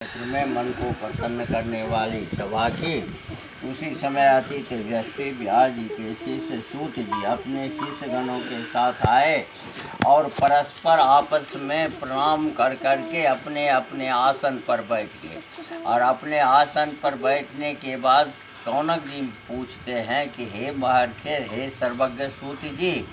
क्षेत्र में मन को प्रसन्न करने वाली सभा की। उसी समय अतिथि व्यक्ति व्यास जी के शिष्य सूत जी अपने शिष्य गणों के साथ आए और परस्पर आपस में प्रणाम कर करके अपने अपने आसन पर बैठ गए। और अपने आसन पर बैठने के बाद शौनक जी पूछते हैं कि हे महर्षि, हे सर्वज्ञ सूत जी,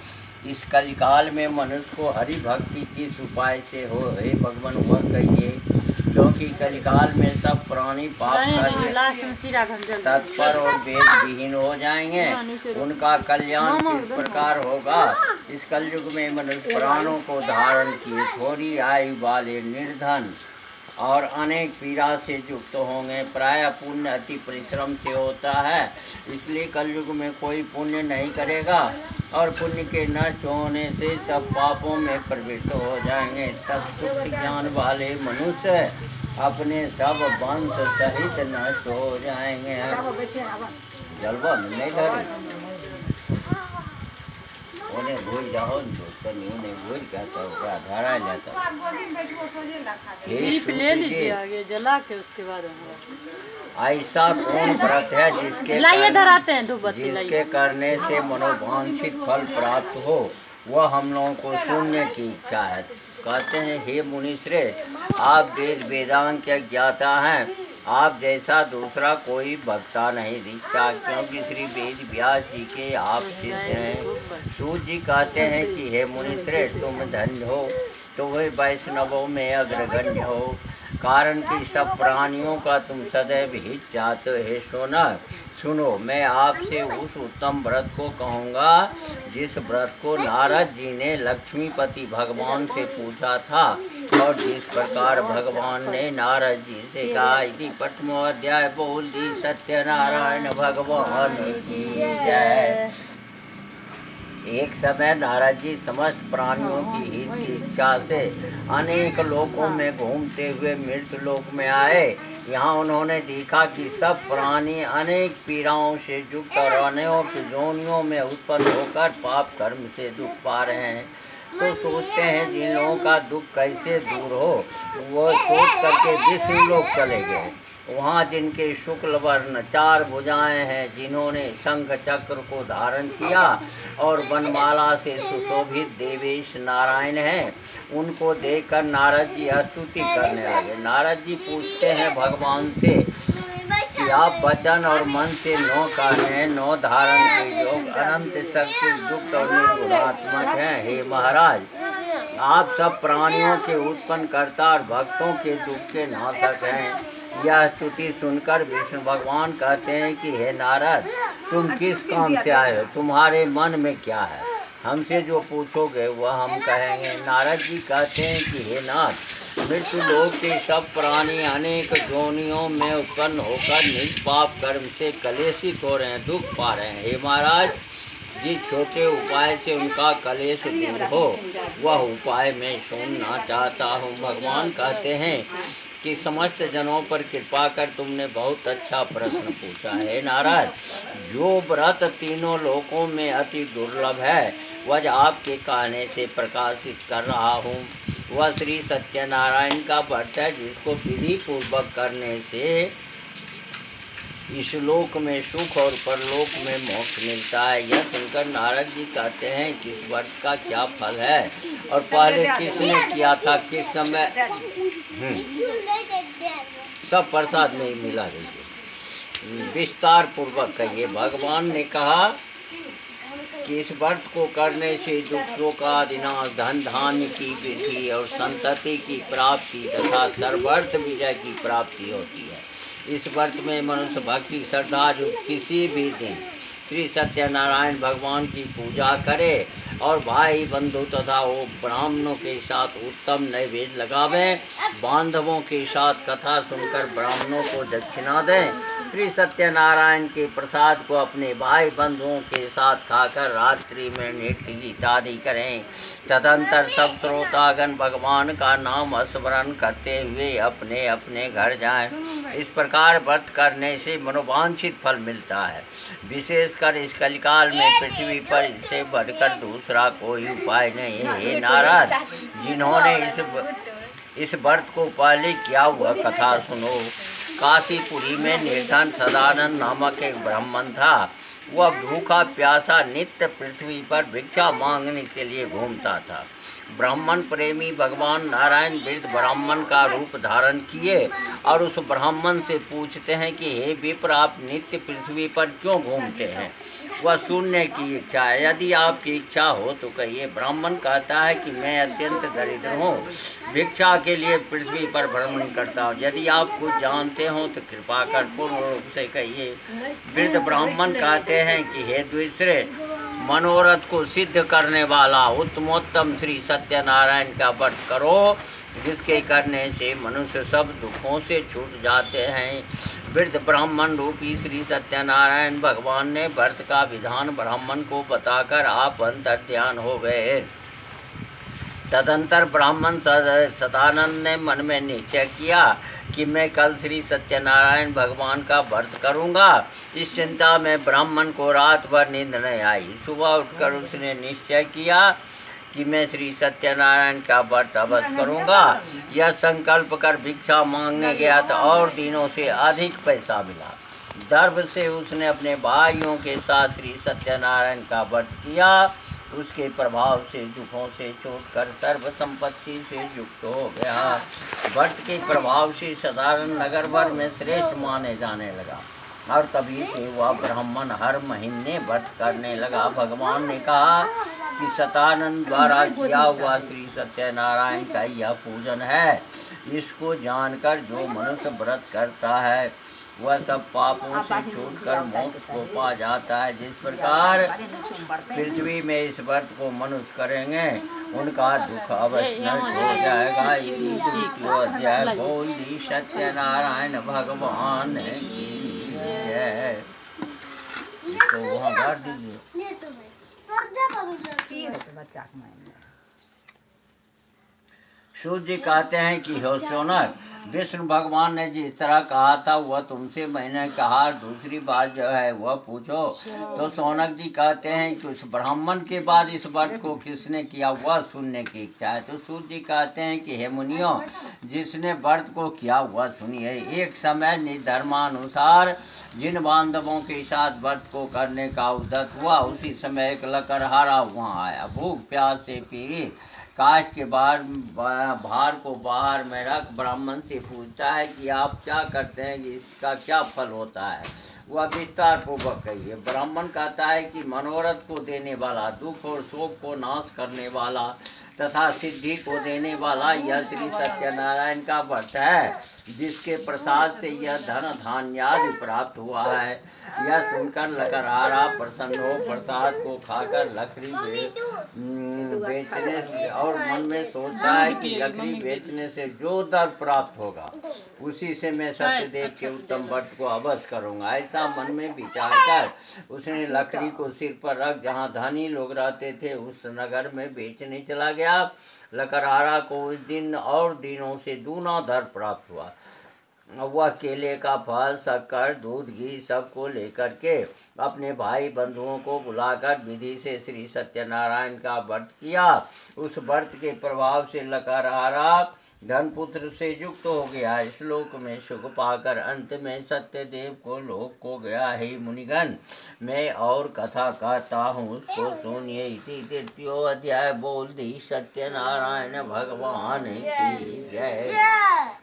इस कलिकाल में मनुष्य को हरि भक्ति किस उपाय से हो, हे भगवान वह कहिए। क्योंकि कलिकाल में सब प्राणी पाप कर तत्पर और वेद विहीन हो जाएंगे, उनका कल्याण किस प्रकार होगा। इस कलयुग में मनुष्य प्राणों को धारण किए थोड़ी आयु वाले निर्धन और अनेक पीड़ा से युक्त होंगे। प्रायः पुण्य अति परिश्रम से होता है, इसलिए कलयुग में कोई पुण्य नहीं करेगा और पुण्य के नष्ट होने से सब पापों में प्रवृत्त हो जाएंगे। तब सुख ज्ञान वाले मनुष्य अपने सब वंश सहित नष्ट हो जाएंगे। जलवा नहीं धरी उन्हें भूल जाओ, उन्हें भूल कहता होगा धारा जाता। ले लीजिए आगे जला के उसके बाद ऐसा कौन व्रत है जिसके करने से मनोवांछित फल प्राप्त हो, वह हम लोगों को सुनने की इच्छा है। कहते हैं, हे मुनिश्रेष्ठ, आप वेद वेदांत के ज्ञाता हैं, आप जैसा दूसरा कोई वक्ता नहीं दिखता, क्योंकि श्री वेद व्यास जी के आप शिष्य हैं। सूत जी कहते हैं कि हे मुनिश्रेष्ठ, तुम धन्य हो, तो वह वैष्णवों में अग्रगण्य हो, कारण कि सब प्राणियों का तुम सदैव हित चाहते हो। हे शौनक, सुनो, मैं आपसे उस उत्तम व्रत को कहूँगा जिस व्रत को नारद जी ने लक्ष्मीपति भगवान से पूछा था और जिस प्रकार भगवान ने नारद जी से कहा। इति प्रथमो अध्याय बोल दी सत्यनारायण भगवान की जय। एक समय नारद जी समस्त प्राणियों की हित की इच्छा से अनेक लोकों में घूमते हुए मृत्यु लोक में आए। यहाँ उन्होंने देखा कि सब प्राणी अनेक पीड़ाओं से युक्त और अनेक जोनियों में उत्पन्न होकर पाप कर्म से दुख पा रहे हैं। तो सोचते हैं जिन लोगों का दुख कैसे दूर हो, वो सोच करके विष्णु लोक चले गए। वहाँ जिनके शुक्ल वर्ण 4 भुजाएं हैं, जिन्होंने शंख चक्र को धारण किया और वनमाला से सुशोभित देवेश नारायण हैं, उनको देखकर नारद जी स्तुति करने लगे। नारद जी पूछते हैं भगवान से कि आप वचन और मन से 9 कहें, 9 धारण के योग अनंत शक्ति युक्त और निर्गुणात्मक हैं। हे महाराज, आप सब प्राणियों के उत्पन्न करता और भक्तों के दुख के नाशक हैं। यह स्तुति सुनकर विष्णु भगवान कहते हैं कि हे नारद, तुम किस काम से आए हो, तुम्हारे मन में क्या है, हमसे जो पूछोगे वह हम कहेंगे। नारद जी कहते हैं कि हे नाथ, मृत्यु लोक के सब प्राणी अनेक जोनियों में उत्पन्न होकर निष्पाप कर्म से कलेशित हो रहे हैं, दुख पा रहे हैं। हे महाराज, जिस छोटे उपाय से उनका कलेश दूर हो, वह उपाय मैं सुनना चाहता हूँ। भगवान कहते हैं कि समस्त जनों पर कृपा कर तुमने बहुत अच्छा प्रश्न पूछा है। नारद, जो व्रत तीनों लोकों में अति दुर्लभ है, वह आपके कहने से प्रकाशित कर रहा हूँ। वह श्री सत्यनारायण का व्रत है, जिसको विधि पूर्वक करने से इस लोक में सुख और परलोक में मोक्ष मिलता है। यह सुनकर नारद जी कहते हैं कि इस व्रत का क्या फल है और पहले किसने किया था, किस समय। सब प्रसाद में ही मिला दीजिए, विस्तार पूर्वक कहिए। भगवान ने कहा कि इस व्रत को करने से दुखों का विनाश, धन धान्य की वृद्धि और संतति की प्राप्ति तथा सर्वार्थ विजय की प्राप्ति होती है। इस व्रत में मनुष्य भक्ति श्रद्धा जो किसी भी दिन श्री सत्यनारायण भगवान की पूजा करे और भाई बंधु तथा वो ब्राह्मणों के साथ उत्तम नैवेद्य लगावें, बांधवों के साथ कथा सुनकर ब्राह्मणों को दक्षिणा दें, श्री सत्यनारायण के प्रसाद को अपने भाई बंधुओं के साथ खाकर रात्रि में नृत्य गीत आदि करें। तदंतर सब श्रोतागण भगवान का नाम स्मरण करते हुए अपने अपने घर जाएं। इस प्रकार व्रत करने से मनोवांछित फल मिलता है। विशेषकर इस कलिकाल में पृथ्वी पर इससे बढ़कर दूसरा कोई उपाय नहीं है। हे नारद, जिन्होंने इस इस व्रत को पहले किया हुआ कथा सुनो। काशीपुरी में निर्धन सदानंद नामक एक ब्राह्मण था। वह भूखा प्यासा नित्य पृथ्वी पर भिक्षा मांगने के लिए घूमता था। ब्राह्मण प्रेमी भगवान नारायण वृद्ध ब्राह्मण का रूप धारण किए और उस ब्राह्मण से पूछते हैं कि हे विप्र, आप नित्य पृथ्वी पर क्यों घूमते हैं? वह सुनने की इच्छा है, यदि आपकी इच्छा हो तो कहिए। ब्राह्मण कहता है कि मैं अत्यंत दरिद्र हूँ, भिक्षा के लिए पृथ्वी पर भ्रमण करता हूँ। यदि आप कुछ जानते हो तो कृपा कर पूर्ण रूप से कहिए। वृद्ध ब्राह्मण कहते हैं कि हे द्विश्रेष्ठ, मनोरथ को सिद्ध करने वाला उत्तमोत्तम श्री सत्यनारायण का व्रत करो, जिसके करने से मनुष्य सब दुखों से छूट जाते हैं। वृद्ध ब्राह्मण रूपी श्री सत्यनारायण भगवान ने व्रत का विधान ब्राह्मण को बताकर आप अंतर्ध्यान हो गए। तदंतर ब्राह्मण सदानंद ने मन में निश्चय किया कि मैं कल श्री सत्यनारायण भगवान का व्रत करूंगा। इस चिंता में ब्राह्मण को रात भर नींद नहीं आई। सुबह उठकर उसने निश्चय किया कि मैं श्री सत्यनारायण का व्रत अवश्य करूंगा। यह संकल्प कर भिक्षा मांगने गया तो और दिनों से अधिक पैसा मिला। गर्व से उसने अपने भाइयों के साथ श्री सत्यनारायण का व्रत किया। उसके प्रभाव से दुखों से छूटकर सर्व संपत्ति से युक्त हो गया। व्रत के प्रभाव से साधारण नगर भर में श्रेष्ठ माने जाने लगा और तभी से वह ब्राह्मण हर महीने व्रत करने लगा। भगवान ने कहा कि सतानंद द्वारा किया हुआ श्री सत्यनारायण का यह पूजन है। इसको जानकर जो मनुष्य व्रत करता है वह सब पापों से छूटकर मोक्ष को पा जाता है। जिस प्रकार पृथ्वी में इस व्रत को मनुष्य करेंगे उनका दुख अवश्य नष्ट हो जाएगा। इसी तृतीय अध्याय बोल दी सत्यनारायण भगवान की जय। तो वहाँ गाड़ दीजिए। सूर्य कहते हैं कि हो सोनक, विष्णु भगवान ने जिस तरह कहा था वह तुमसे मैंने कहा, दूसरी बात जो है वह पूछो। तो सोनक जी कहते हैं कि उस ब्राह्मण के बाद इस व्रत को किसने किया वह सुनने की इच्छा है। तो सूर्य जी कहते हैं कि हे मुनियों, जिसने व्रत को किया वह सुनिए। एक समय निर्धर्मानुसार जिन बांधवों के साथ व्रत को करने का उद्यत हुआ, उसी समय एक लकड़हारा वहाँ आया। भूख प्यास से पीड़ित काश के भार को बाहर में रख ब्राह्मण से पूछता है कि आप क्या करते हैं, कि इसका क्या फल होता है, वह विस्तार पूर्वक कहिए। ब्राह्मण कहता है कि मनोरथ को देने वाला, दुख और शोक को नाश करने वाला तथा सिद्धि को देने वाला यह श्री सत्यनारायण का व्रत है, जिसके प्रसाद से यह धन धान्य आदि प्राप्त हुआ है। यह सुनकर लकड़हारा प्रसन्न हो प्रसाद को खाकर लकड़ी बेचने से और मन में सोचता है कि लकड़ी बेचने से जो दर प्राप्त होगा उसी से मैं सत्यदेव के उत्तम व्रत को अवश्य करूँगा। ऐसा मन में विचार कर उसने लकड़ी को सिर पर रख जहाँ धनी लोग रहते थे उस नगर में बेचने चला गया। लकड़हारा को उस दिन और दिनों से दूना दर प्राप्त हुआ। वह केले का फल, शक्कर, दूध, घी सबको लेकर के अपने भाई बंधुओं को बुलाकर विधि से श्री सत्यनारायण का व्रत किया। उस व्रत के प्रभाव से लकड़हारा धनपुत्र से युक्त हो गया। इस लोक में सुख पाकर अंत में सत्यदेव को लोक को गया। हे मुनिगण, मैं और कथा कहता हूँ, उसको सुनिए। इति तृतीयो अध्याय बोल दी सत्यनारायण भगवान की जय।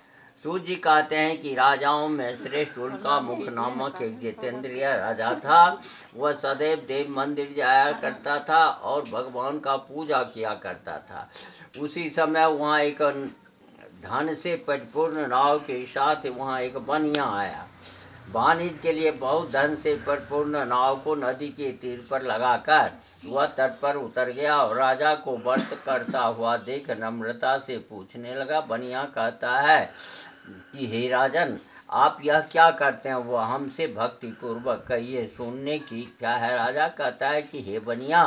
सूर्य कहते हैं कि राजाओं में श्रेष्ठ उल्का मुख नामक एक जितेंद्रिय राजा था। वह सदैव देव मंदिर जाया करता था और भगवान का पूजा किया करता था। उसी समय वहाँ एक धन से परिपूर्ण नाव के साथ वहाँ एक बनिया आया। वाणिज्य के लिए बहुत धन से परिपूर्ण नाव को नदी के तीर पर लगाकर वह तट पर उतर गया और राजा को व्रत करता हुआ देख नम्रता से पूछने लगा। बनिया कहता है कि हे राजन, आप यह क्या करते हैं, वह हमसे भक्ति पूर्वक कहिए, सुनने की इच्छा है। राजा कहता है कि हे बनिया,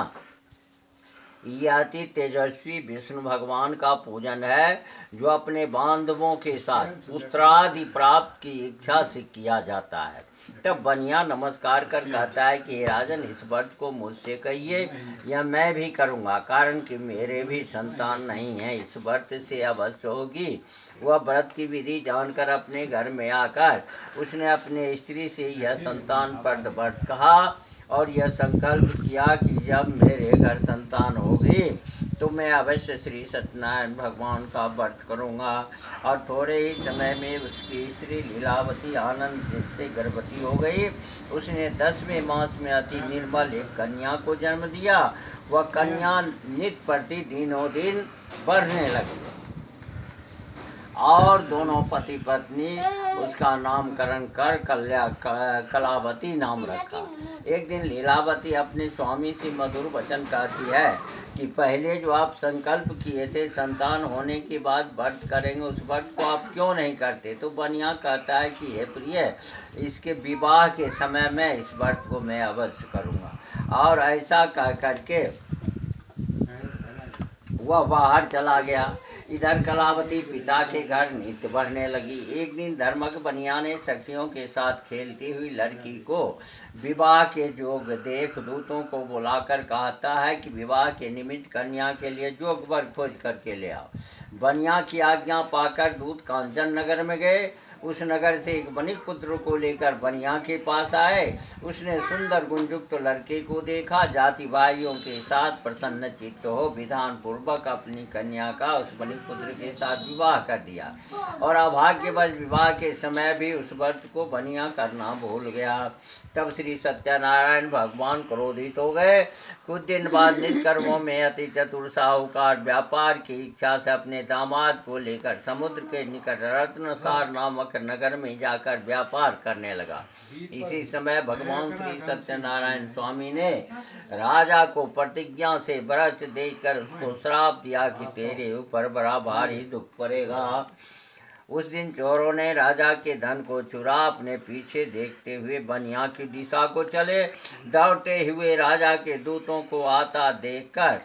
ये अति तेजस्वी विष्णु भगवान का पूजन है, जो अपने बांधवों के साथ पुत्रादि प्राप्त की इच्छा से किया जाता है। तब बनिया नमस्कार कर कहता है कि हे राजन, इस व्रत को मुझसे कहिए या मैं भी करूँगा, कारण कि मेरे भी संतान नहीं है, इस व्रत से अवश्य होगी। वह व्रत की विधि जानकर अपने घर में आकर उसने अपने स्त्री से यह संतान पर व्रत कहा और यह संकल्प किया कि जब मेरे घर संतान होगी तो मैं अवश्य श्री सत्यनारायण भगवान का व्रत करूँगा। और थोड़े ही समय में उसकी स्त्री लीलावती आनंद से गर्भवती हो गई। उसने 10वें मास में अति निर्मल एक कन्या को जन्म दिया। वह कन्या नित प्रति दिनों दिन बढ़ने लगी और दोनों पति पत्नी उसका नामकरण कर कलावती नाम रखा। एक दिन लीलावती अपने स्वामी से मधुर वचन कहती है कि पहले जो आप संकल्प किए थे संतान होने के बाद व्रत करेंगे, उस व्रत को आप क्यों नहीं करते। तो बनिया कहता है कि हे प्रिय, इसके विवाह के समय में इस व्रत को मैं अवश्य करूँगा। और ऐसा कह करके वह बाहर चला गया। इधर कलावती पिता के घर नित्य बढ़ने लगी। एक दिन धर्मक बनिया ने सखियों के साथ खेलती हुई लड़की को विवाह के जोग देख दूतों को बुलाकर कहता है कि विवाह के निमित्त कन्या के लिए जोग वर खोज करके ले आओ। बनिया की आज्ञा पाकर दूत कांचन नगर में गए। उस नगर से एक वणिक पुत्र को लेकर बनिया के पास आए। उसने सुंदर गुणयुक्त लड़के को देखा। जाति भाइयों के साथ प्रसन्न चित्त हो विधान पूर्वक अपनी कन्या का उस वणिक पुत्र के साथ विवाह कर दिया। और अभाग्यवश विवाह के समय भी उस व्रत को बनिया करना भूल गया। तब श्री सत्यनारायण भगवान क्रोधित हो गए। कुछ दिन बाद निष्कर्मों में अति चतुर साहूकार व्यापार की इच्छा से अपने दामाद को लेकर समुद्र के निकट रत्नसार नामक नगर में जाकर व्यापार करने लगा। इसी समय भगवान श्री सत्यनारायण स्वामी ने राजा को प्रतिज्ञा से वरच देकर उसको श्राप दिया कि तेरे ऊपर बड़ा भारी दुख पड़ेगा। उस दिन चोरों ने राजा के धन को चुरा अपने पीछे देखते हुए बनिया की दिशा को चले। दौड़ते हुए राजा के दूतों को आता देखकर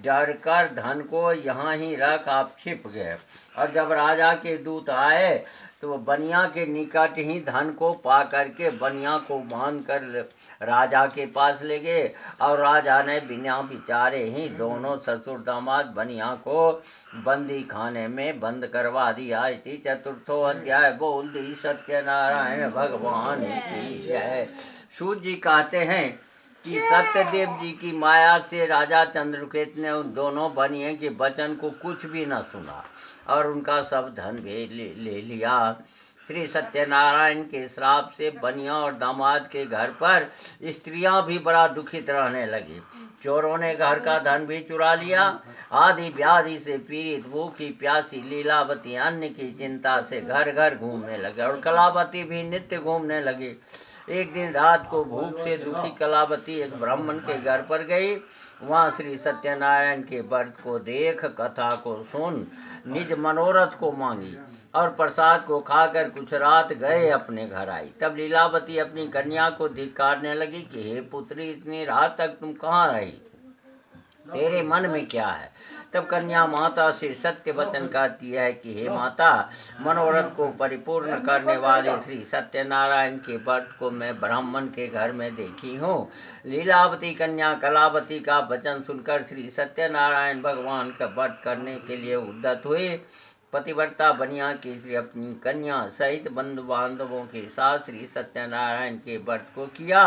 डरकर धन को यहाँ ही रख आप छिप गए। और जब राजा के दूत आए तो बनिया के निकट ही धन को पा करके बनिया को बांध कर राजा के पास ले गए। और राजा ने बिना विचारे ही दोनों ससुर दामाद बनिया को बंदी खाने में बंद करवा दिया। इति चतुर्थो अध्याय। बोल दी सत्यनारायण भगवान की जय। सूत जी कहते हैं कि सत्यदेव जी की माया से राजा चंद्रकेत ने उन दोनों बनिए के वचन को कुछ भी न सुना और उनका सब धन भी ले लिया। श्री सत्यनारायण के श्राप से बनिया और दामाद के घर पर स्त्रियां भी बड़ा दुखित रहने लगी। चोरों ने घर का धन भी चुरा लिया। आदि व्याधि से पीड़ित भूखी प्यासी लीलावती अन्न की चिंता से घर घर घूमने लगे और कलावती भी नित्य घूमने लगी। एक दिन रात को भूख से दुखी कलावती एक ब्राह्मण के घर पर गई। वहाँ श्री सत्यनारायण के व्रत को देख, कथा को सुन, निज मनोरथ को मांगी और प्रसाद को खाकर कुछ रात गए अपने घर आई। तब लीलावती अपनी कन्या को धिक्कारने लगी कि हे पुत्री, इतनी रात तक तुम कहाँ रही, तेरे मन में क्या है। तब कन्या माता से सत्य वचन कहती है कि हे माता, मनोरथ को परिपूर्ण करने वाले श्री सत्यनारायण के व्रत को मैं ब्राह्मण के घर में देखी हूँ। लीलावती कन्या कलावती का वचन सुनकर श्री सत्यनारायण भगवान का व्रत करने के लिए उद्यत हुई। पतिव्रता बनिया की श्री अपनी कन्या सहित बंधु बांधवों के साथ श्री सत्यनारायण के व्रत को किया।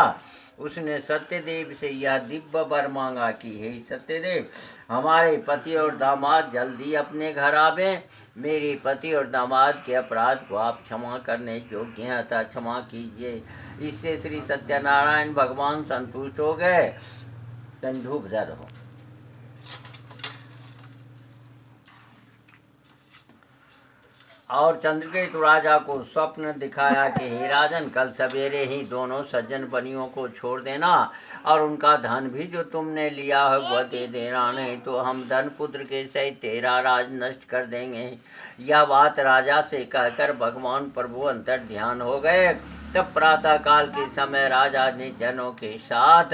उसने सत्यदेव से यह दिव्य वर मांगा कि हे सत्यदेव, हमारे पति और दामाद जल्दी अपने घर आवे। मेरे पति और दामाद के अपराध को आप क्षमा करने योग्य हैं, अतः क्षमा कीजिए। इससे श्री सत्यनारायण भगवान संतुष्ट हो गए। धूप दर हो। और चंद्रकेतु राजा को स्वप्न दिखाया कि हे राजन, कल सवेरे ही दोनों सज्जन बनियों को छोड़ देना और उनका धन भी जो तुमने लिया है वह दे देना, नहीं तो हम धन पुत्र के सहित तेरा राज नष्ट कर देंगे। यह बात राजा से कहकर भगवान प्रभु अंतर ध्यान हो गए। तब प्रातः काल के समय राजा ने जनों के साथ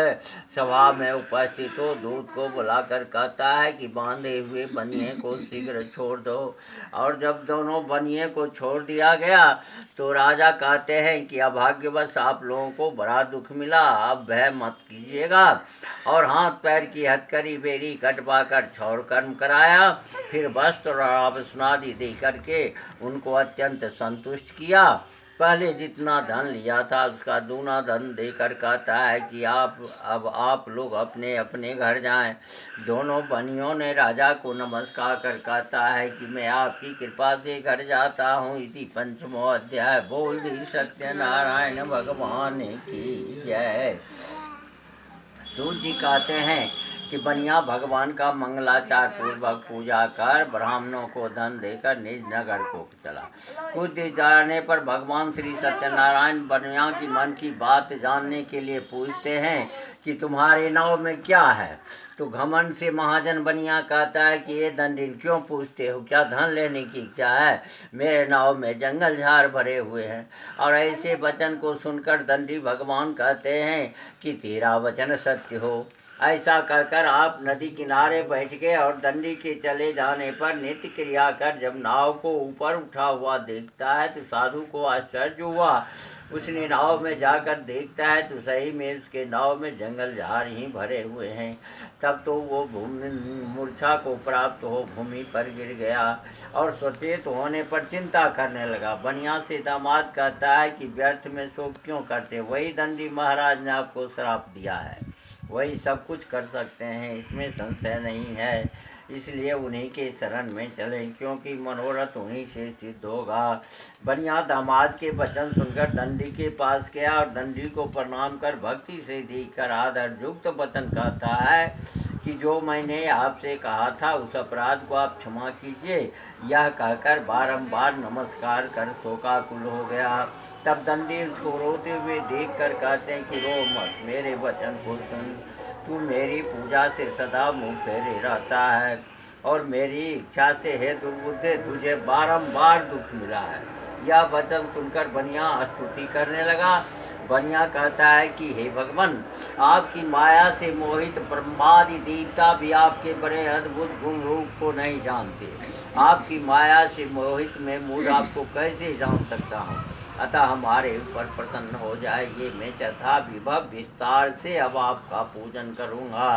सभा में उपस्थित हो दूत को बुलाकर कहता है कि बांधे हुए बनिए को शीघ्र छोड़ दो। और जब दोनों बनिए को छोड़ दिया गया तो राजा कहते हैं कि अभाग्यवश आप लोगों को बड़ा दुख मिला, अब भय मत कीजिएगा। और हाथ पैर की हथकड़ी बेरी कटवा कर क्षौर कर्म कराया, फिर वस्त्र और आभूषण आदि दे करके उनको अत्यंत संतुष्ट किया। पहले जितना धन लिया था उसका दूना धन देकर कहता है कि अब आप लोग अपने अपने घर जाएं। दोनों बनियों ने राजा को नमस्कार कर कहता है कि मैं आपकी कृपा से घर जाता हूँ। इति पंचमो अध्याय। बोल दी सत्यनारायण भगवान की जय। सूत जी कहते हैं कि बनिया भगवान का मंगलाचार पूर्वक पूजा कर ब्राह्मणों को धन देकर निज नगर को चला। कुछ दिन जाने पर भगवान श्री सत्यनारायण बनिया की मन की बात जानने के लिए पूछते हैं कि तुम्हारे नाव में क्या है। तो घमंड से महाजन बनिया कहता है कि ये दंडिन क्यों पूछते हो, क्या धन लेने की इच्छा है? मेरे नाव में जंगल झाड़ भरे हुए हैं। और ऐसे वचन को सुनकर दंडी भगवान कहते हैं कि तेरा वचन सत्य हो। ऐसा कहकर आप नदी किनारे बैठ गए और दंडी के चले जाने पर नित्य क्रिया कर जब नाव को ऊपर उठा हुआ देखता है तो साधु को आश्चर्य हुआ। उसने नाव में जाकर देखता है तो सही में उसके नाव में जंगल झाड़ ही भरे हुए हैं। तब तो वो मूर्छा को प्राप्त हो भूमि पर गिर गया और सचेत होने पर चिंता करने लगा। बनिया से दामाद कहता है कि व्यर्थ में शोक क्यों करते, वही दंडी महाराज ने आपको श्राप दिया है, वही सब कुछ कर सकते हैं, इसमें संशय नहीं है। इसलिए उन्हीं के शरण में चलें क्योंकि मनोरथ उन्हीं से सिद्ध होगा। बनिया दामाद के वचन सुनकर दंडी के पास गया और दंडी को प्रणाम कर भक्ति से देखकर आदर युक्त वचन कहता है कि जो मैंने आपसे कहा था उस अपराध को आप क्षमा कीजिए। यह कहकर बारंबार नमस्कार कर शोकाकुल हो गया। तब दंडी उसको रोते हुए देख कर कहते हैं कि रो मत, मेरे वचन को सुन। तू मेरी पूजा से सदा मुँह फेरे रहता है और मेरी इच्छा से हे दुर्बुद्धे तुझे बारंबार दुख मिला है। यह वचन सुनकर बनिया स्तुति करने लगा। बनिया कहता है कि हे भगवान, आपकी माया से मोहित ब्रह्मादि देवता भी आपके बड़े अद्भुत गुण रूप को नहीं जानते। आपकी माया से मोहित मैं मूढ़ आपको कैसे जान सकता हूँ। अतः हमारे ऊपर प्रसन्न हो जाइए। मैं तथा विभव विस्तार से अब आपका पूजन करूँगा।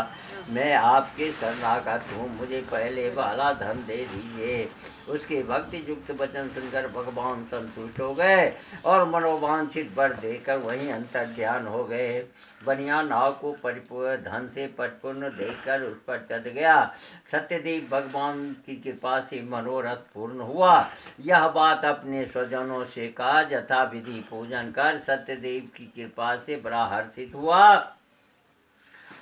मैं आपके शरणागत हूँ, मुझे पहले वाला धन दे दीजिए। उसके भक्ति युक्त वचन सुनकर भगवान संतुष्ट हो गए और मनोवांछित वर देकर वहीं अंतर ध्यान हो गए। बनिया नाव को परिपूर्ण धन से परिपूर्ण देखकर उस पर चढ़ गया। सत्यदेव भगवान की कृपा से मनोरथ पूर्ण हुआ। यह बात अपने स्वजनों से कहा। यथा विधि पूजन कर सत्यदेव की कृपा से बड़ा हर्षित हुआ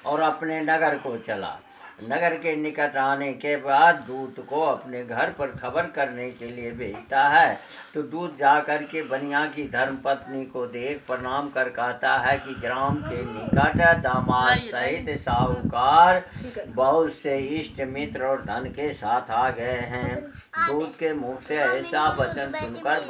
और अपने नगर को चला। नगर के निकट आने के बाद दूत को अपने घर पर खबर करने के लिए भेजता है। तो दूत जाकर के बनिया की धर्मपत्नी को देख प्रणाम कर कहता है कि ग्राम के निकट दामाद सहित साहूकार बहुत से इष्ट मित्र और धन के साथ आ गए हैं। दूत के मुख से ऐसा वचन सुनकर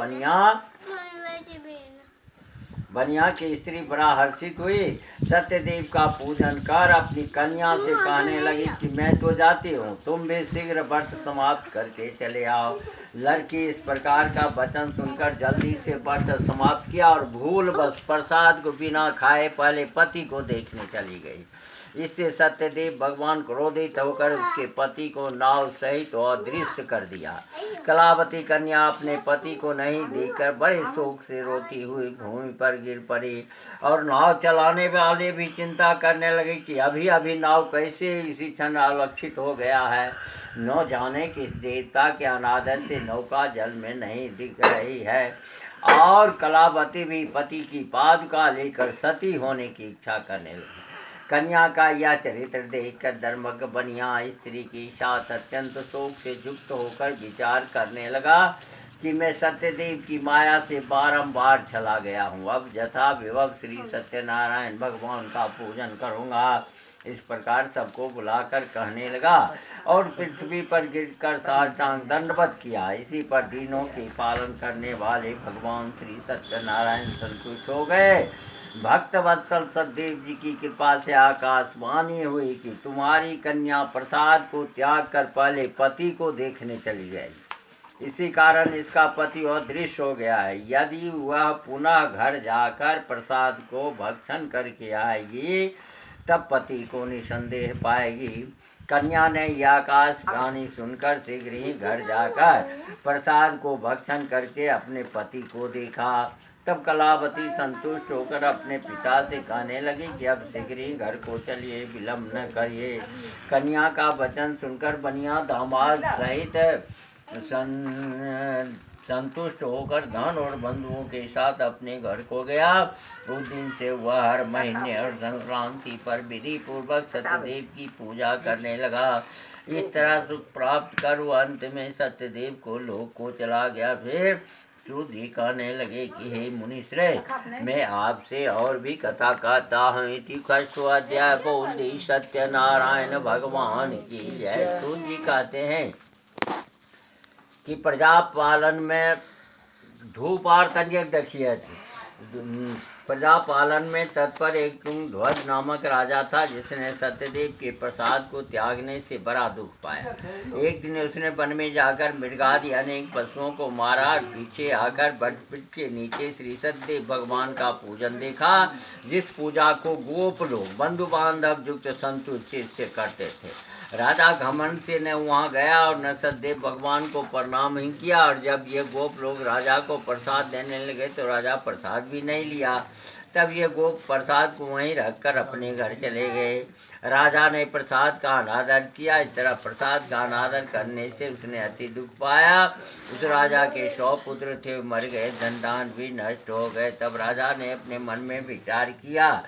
बनिया की स्त्री बड़ा हर्षित हुई। सत्यदेव का पूजन कर अपनी कन्या से कहने लगी कि मैं तो जाती हूँ, तुम भी शीघ्र व्रत समाप्त करके चले आओ। लड़की इस प्रकार का वचन सुनकर जल्दी से व्रत समाप्त किया और भूल बस प्रसाद को बिना खाए पहले पति को देखने चली गई। इससे सत्यदेव भगवान क्रोधित होकर उसके पति को नाव सहित अदृश्य कर दिया। कलावती कन्या अपने पति को नहीं देखकर बड़े शोक से रोती हुई भूमि पर गिर पड़ी और नाव चलाने वाले भी चिंता करने लगे कि अभी अभी नाव कैसे इसी क्षण अलक्षित हो गया है। न जाने किस देवता के अनादर से नौका जल में नहीं दिख रही है। और कलावती भी पति की पादुका लेकर सती होने की इच्छा करने लगी। कन्या का यह चरित्र देखकर धर्मज्ञ बनिया स्त्री के साथ अत्यंत शोक से युक्त होकर विचार करने लगा कि मैं सत्यदेव की माया से बारंबार चला गया हूँ। अब यथा विभव श्री सत्यनारायण भगवान का पूजन करूँगा। इस प्रकार सबको बुलाकर कहने लगा और पृथ्वी पर गिरकर साष्टांग दंडवत किया। इसी पर दीनों के पालन करने वाले भगवान श्री सत्यनारायण संतुष्ट हो गए। भक्त वत्सल सतदेव जी की कृपा से आकाशवाणी हुई कि तुम्हारी कन्या प्रसाद को त्याग कर पहले पति को देखने चली गई। इसी कारण इसका पति अदृश्य हो गया है। यदि वह पुनः घर जाकर प्रसाद को भक्षण करके आएगी तब पति को निसंदेह पाएगी। कन्या ने यह आकाशवाणी सुनकर शीघ्र ही घर जाकर प्रसाद को भक्षण करके अपने पति को देखा। तब कलावती संतुष्ट होकर अपने पिता से कहने लगी कि अब शीघ्र ही घर को चलिए, विलम्ब न करिए। कन्या का वचन सुनकर बनिया दामाद सहित संतुष्ट होकर धन और बंधुओं के साथ अपने घर को गया। उस दिन से वह हर महीने और संक्रांति पर विधि पूर्वक सत्यदेव की पूजा करने लगा। इस तरह सुख प्राप्त कर वह अंत में सत्यदेव को लोक को चला गया। फिर सूत जी कहने लगे कि हे मुनिश्रेय, मैं आपसे और भी कथा कहता हूँ। इति खष्टोऽध्याय बोलि सत्यनारायण भगवान की जय। सूत जी कहते हैं कि प्रजा पालन में देखिए प्रजा पालन में तत्पर एक तुंगध्वज नामक राजा था, जिसने सत्यदेव के प्रसाद को त्यागने से बड़ा दुख पाया। एक दिन उसने वन में जाकर मृगादि अनेक पशुओं को मारा। पीछे आकर वटवृक्ष के नीचे श्री सत्यदेव भगवान का पूजन देखा, जिस पूजा को गोप लोग बंधु बांधव युक्त संतुष्ट से करते थे। राजा घमंड से न वहाँ गया और न सत्यदेव भगवान को प्रणाम ही किया। और जब ये गोप लोग राजा को प्रसाद देने लगे तो राजा प्रसाद भी नहीं लिया। तब ये गोप प्रसाद को वहीं रखकर अपने घर चले गए। राजा ने प्रसाद का अनादर किया। इस तरह प्रसाद का अनादर करने से उसने अति दुख पाया। उस राजा के 100 पुत्र थे, मर गए, धन दान भी नष्ट हो गए। तब राजा ने अपने मन में विचार किया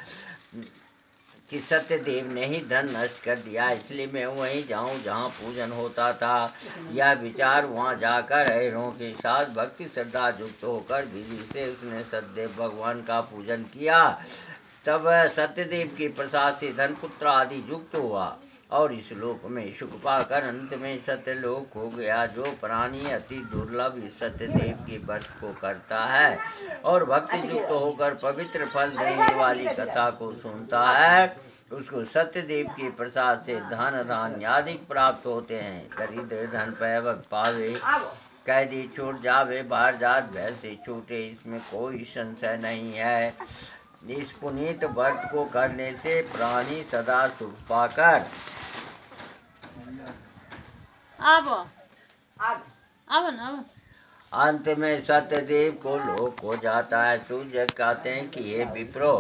कि सत्यदेव ने ही धन नष्ट कर दिया, इसलिए मैं वहीं जाऊं जहां पूजन होता था। यह विचार वहां जाकर ऐरों के साथ भक्ति श्रद्धा युक्त होकर विधि से उसने सत्यदेव भगवान का पूजन किया। तब सत्यदेव के प्रसाद से धन पुत्र आदि युक्त हुआ और इस लोक में सुख पाकर अंत में सत्यलोक हो गया। जो प्राणी अति दुर्लभ इस सत्यदेव के व्रत को करता है और भक्ति युक्त होकर पवित्र फल देने वाली कथा को सुनता है, उसको सत्यदेव के प्रसाद से धन धान्य आदि प्राप्त होते हैं। दरिद्र धन पैवक पावे, कैदी छूट जावे, बाहर जात भय से छूटे, इसमें कोई संशय नहीं है। इस पुनीत व्रत को करने से प्राणी सदा सुख पाकर अंत में सत्यदेव को लोक हो जाता है। सूर्य कहते हैं कि ये विप्रो,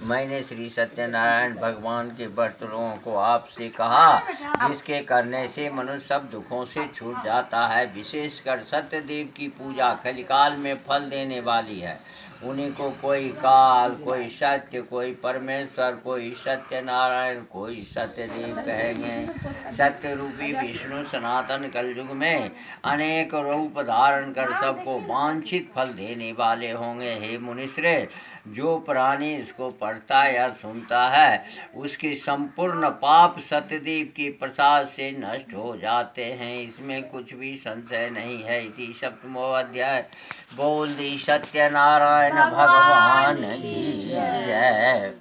मैंने श्री सत्यनारायण भगवान के व्रत लोगों को आपसे कहा, जिसके करने से मनुष्य सब दुखों से छूट जाता है। विशेषकर सत्यदेव की पूजा कलिकाल में फल देने वाली है। उन्हीं को कोई काल, कोई सत्य, कोई परमेश्वर, कोई सत्यनारायण, कोई सत्यदेव कहेंगे। सत्य रूपी विष्णु सनातन कलयुग में अनेक रूप धारण कर सबको वांछित फल देने वाले होंगे। हे मुनिश्रेय, जो प्राणी इसको पढ़ता या सुनता है उसके संपूर्ण पाप सत्यदेव के प्रसाद से नष्ट हो जाते हैं, इसमें कुछ भी संशय नहीं है। इति 7वां अध्याय बोल दी सत्यनारायण भगवान की जय।